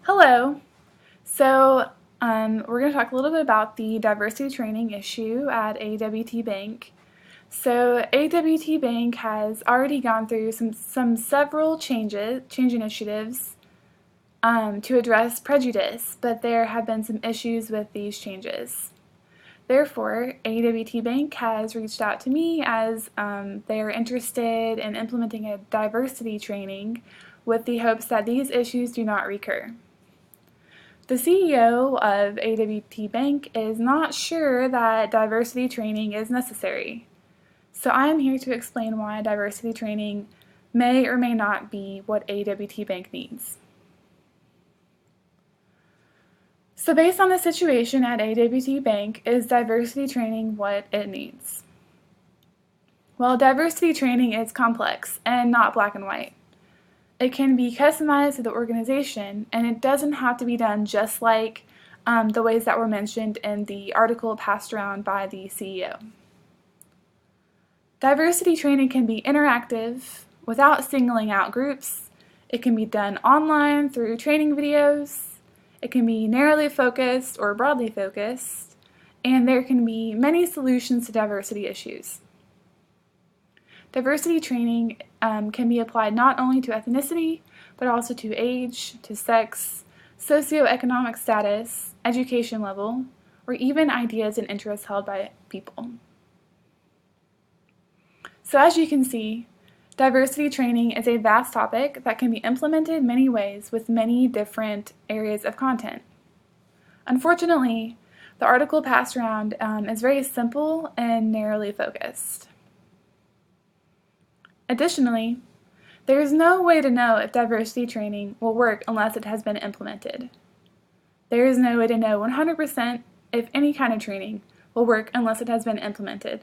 Hello. We're going to talk a little bit about the diversity training issue at AWT Bank. So, AWT Bank has already gone through several change initiatives to address prejudice, but there have been some issues with these changes. Therefore, AWT Bank has reached out to me as they are interested in implementing a diversity training with the hopes that these issues do not recur. The CEO of AWT Bank is not sure that diversity training is necessary. So I am here to explain why diversity training may or may not be what AWT Bank needs. So based on the situation at AWT Bank, is diversity training what it needs? Well, diversity training is complex and not black and white. It can be customized to the organization, and it doesn't have to be done just like the ways that were mentioned in the article passed around by the CEO. Diversity training can be interactive without singling out groups. It can be done online through training videos. It can be narrowly focused or broadly focused, and there can be many solutions to diversity issues. Diversity training can be applied not only to ethnicity, but also to age, to sex, socioeconomic status, education level, or even ideas and interests held by people. So as you can see, diversity training is a vast topic that can be implemented many ways with many different areas of content. Unfortunately, the article passed around is very simple and narrowly focused. Additionally, there is no way to know if diversity training will work unless it has been implemented. There is no way to know 100% if any kind of training will work unless it has been implemented.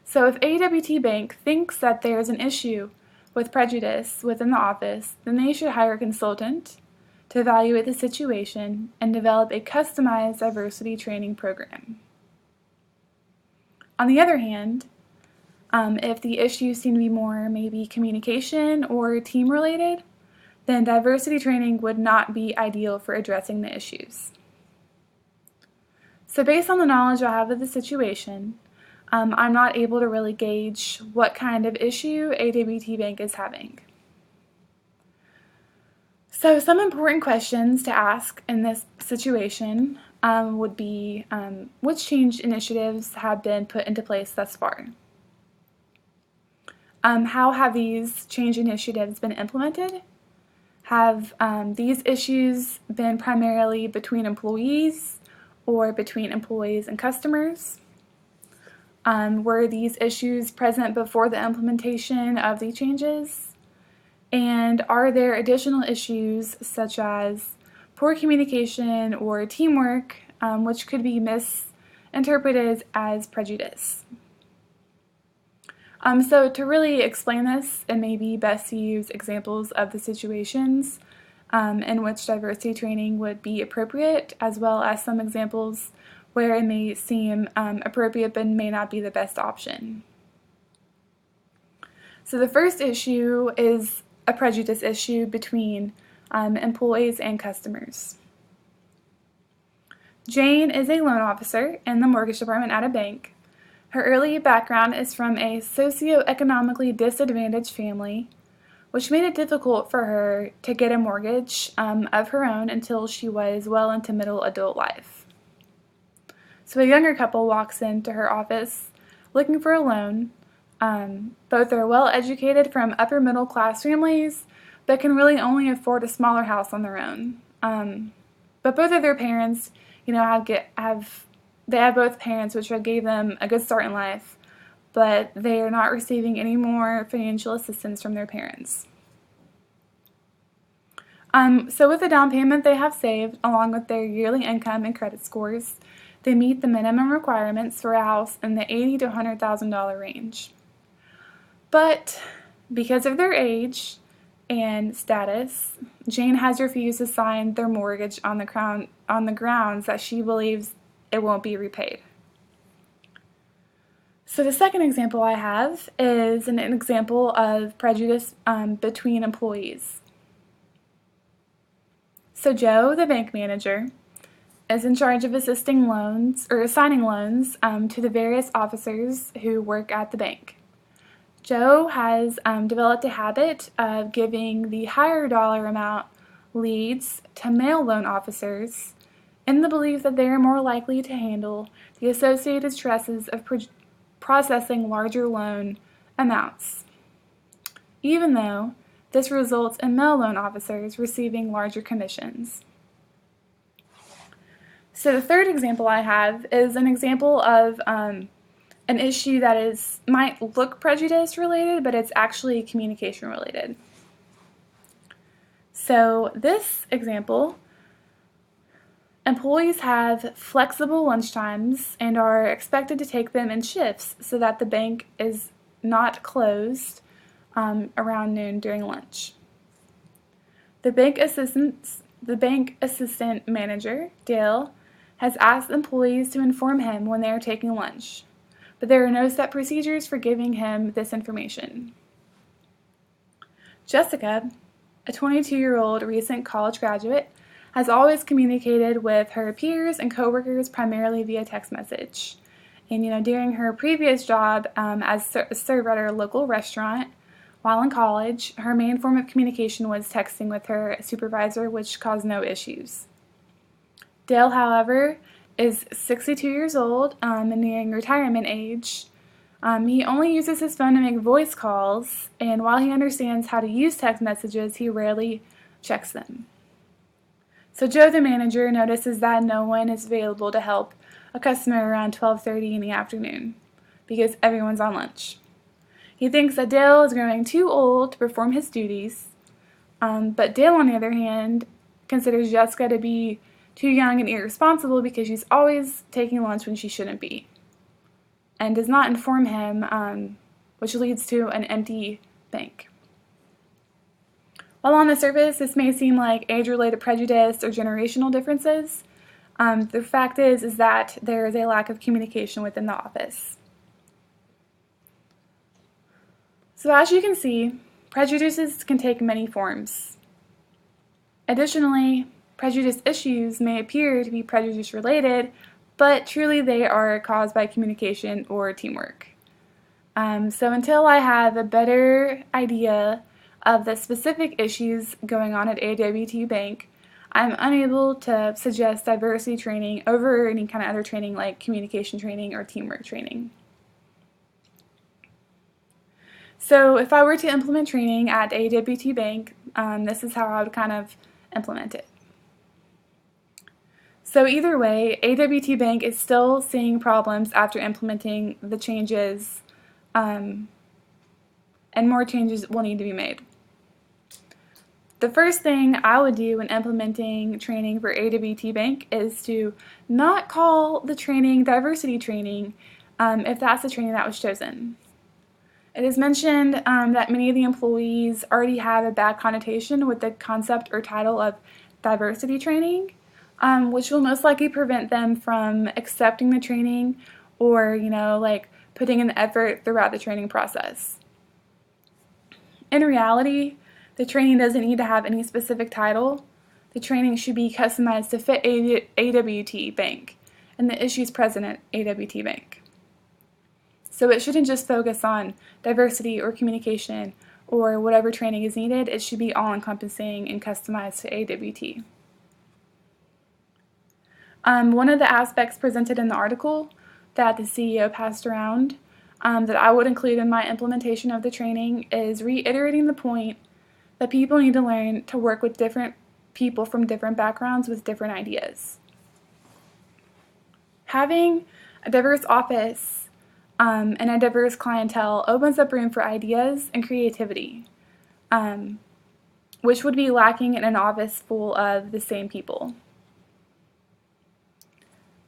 So if AWT Bank thinks that there is an issue with prejudice within the office, then they should hire a consultant to evaluate the situation and develop a customized diversity training program. On the other hand, if the issues seem to be more maybe communication or team related, then diversity training would not be ideal for addressing the issues. So based on the knowledge I have of the situation, I'm not able to really gauge what kind of issue AWT Bank is having. So some important questions to ask in this situation would be which change initiatives have been put into place thus far? How have these change initiatives been implemented? Have these issues been primarily between employees or between employees and customers? Were these issues present before the implementation of the changes? And are there additional issues such as poor communication or teamwork, which could be misinterpreted as prejudice? So to really explain this, it may be best to use examples of the situations in which diversity training would be appropriate, as well as some examples where it may seem appropriate but may not be the best option. So the first issue is a prejudice issue between employees and customers. Jane is a loan officer in the mortgage department at a bank. Her early background is from a socioeconomically disadvantaged family, which made it difficult for her to get a mortgage of her own until she was well into middle adult life. So a younger couple walks into her office looking for a loan. Both are well educated from upper middle class families, but can really only afford a smaller house on their own. But both of their parents, they have both parents which gave them a good start in life, but they are not receiving any more financial assistance from their parents. So with the down payment they have saved, along with their yearly income and credit scores, they meet the minimum requirements for a house in the $80,000 to $100,000 range. But because of their age and status, Jane has refused to sign their mortgage on the grounds that she believes it won't be repaid. So the second example I have is an example of prejudice between employees. So Joe, the bank manager, is in charge of assisting loans or assigning loans to the various officers who work at the bank. Joe has developed a habit of giving the higher dollar amount leads to male loan officers in the belief that they are more likely to handle the associated stresses of processing larger loan amounts, even though this results in male loan officers receiving larger commissions. So the third example I have is an example of an issue that might look prejudice related, but it's actually communication related. So this example, employees have flexible lunch times and are expected to take them in shifts so that the bank is not closed around noon during lunch. The bank assistant manager, Dale, has asked employees to inform him when they are taking lunch, but there are no set procedures for giving him this information. Jessica, a 22-year-old recent college graduate, has always communicated with her peers and coworkers primarily via text message. And during her previous job as a server at a local restaurant, while in college, her main form of communication was texting with her supervisor, which caused no issues. Dale, however, is 62 years old and nearing retirement age. He only uses his phone to make voice calls, and while he understands how to use text messages, he rarely checks them. So Joe, the manager, notices that no one is available to help a customer around 12:30 in the afternoon because everyone's on lunch. He thinks that Dale is growing too old to perform his duties, but Dale, on the other hand, considers Jessica to be too young and irresponsible because she's always taking lunch when she shouldn't be, and does not inform him, which leads to an empty bank. While on the surface, this may seem like age-related prejudice or generational differences, the fact is that there is a lack of communication within the office. So as you can see, prejudices can take many forms. Additionally, prejudice issues may appear to be prejudice related, but truly they are caused by communication or teamwork. So until I have a better idea of the specific issues going on at AWT Bank, I'm unable to suggest diversity training over any kind of other training like communication training or teamwork training. So if I were to implement training at AWT Bank, this is how I would kind of implement it. So either way, AWT Bank is still seeing problems after implementing the changes, and more changes will need to be made. The first thing I would do when implementing training for AWT Bank is to not call the training diversity training if that's the training that was chosen. It is mentioned that many of the employees already have a bad connotation with the concept or title of diversity training, which will most likely prevent them from accepting the training or, putting in the effort throughout the training process. In reality, the training doesn't need to have any specific title. The training should be customized to fit AWT Bank and the issues present at AWT Bank. So it shouldn't just focus on diversity or communication or whatever training is needed. It should be all-encompassing and customized to AWT. One of the aspects presented in the article that the CEO passed around that I would include in my implementation of the training is reiterating the point that people need to learn to work with different people from different backgrounds with different ideas. Having a diverse office and a diverse clientele opens up room for ideas and creativity, which would be lacking in an office full of the same people.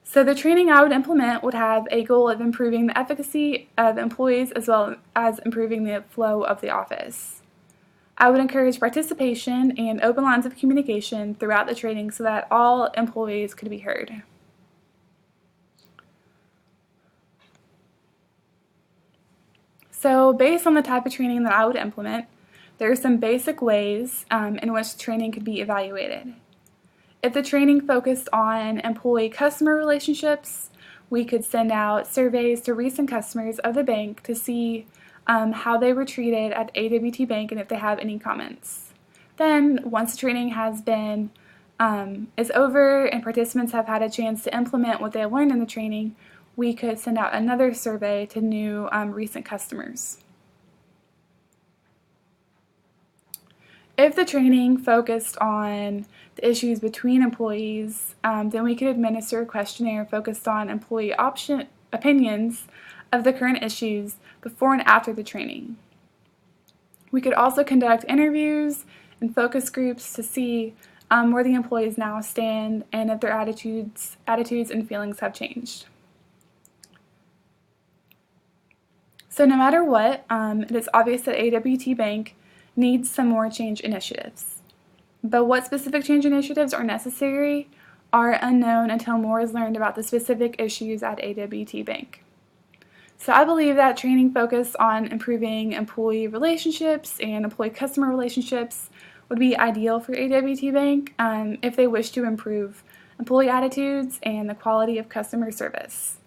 So the training I would implement would have a goal of improving the efficacy of employees as well as improving the flow of the office. I would encourage participation and open lines of communication throughout the training so that all employees could be heard. So based on the type of training that I would implement, there are some basic ways in which training could be evaluated. If the training focused on employee-customer relationships, we could send out surveys to recent customers of the bank to see how they were treated at AWT Bank and if they have any comments. Then, once the training is over and participants have had a chance to implement what they learned in the training, we could send out another survey to new recent customers. If the training focused on the issues between employees, then we could administer a questionnaire focused on employee opinions of the current issues before and after the training. We could also conduct interviews and focus groups to see where the employees now stand and if their attitudes and feelings have changed. So no matter what, it is obvious that AWT Bank needs some more change initiatives. But what specific change initiatives are necessary are unknown until more is learned about the specific issues at AWT Bank. So I believe that training focused on improving employee relationships and employee-customer relationships would be ideal for AWT Bank if they wish to improve employee attitudes and the quality of customer service.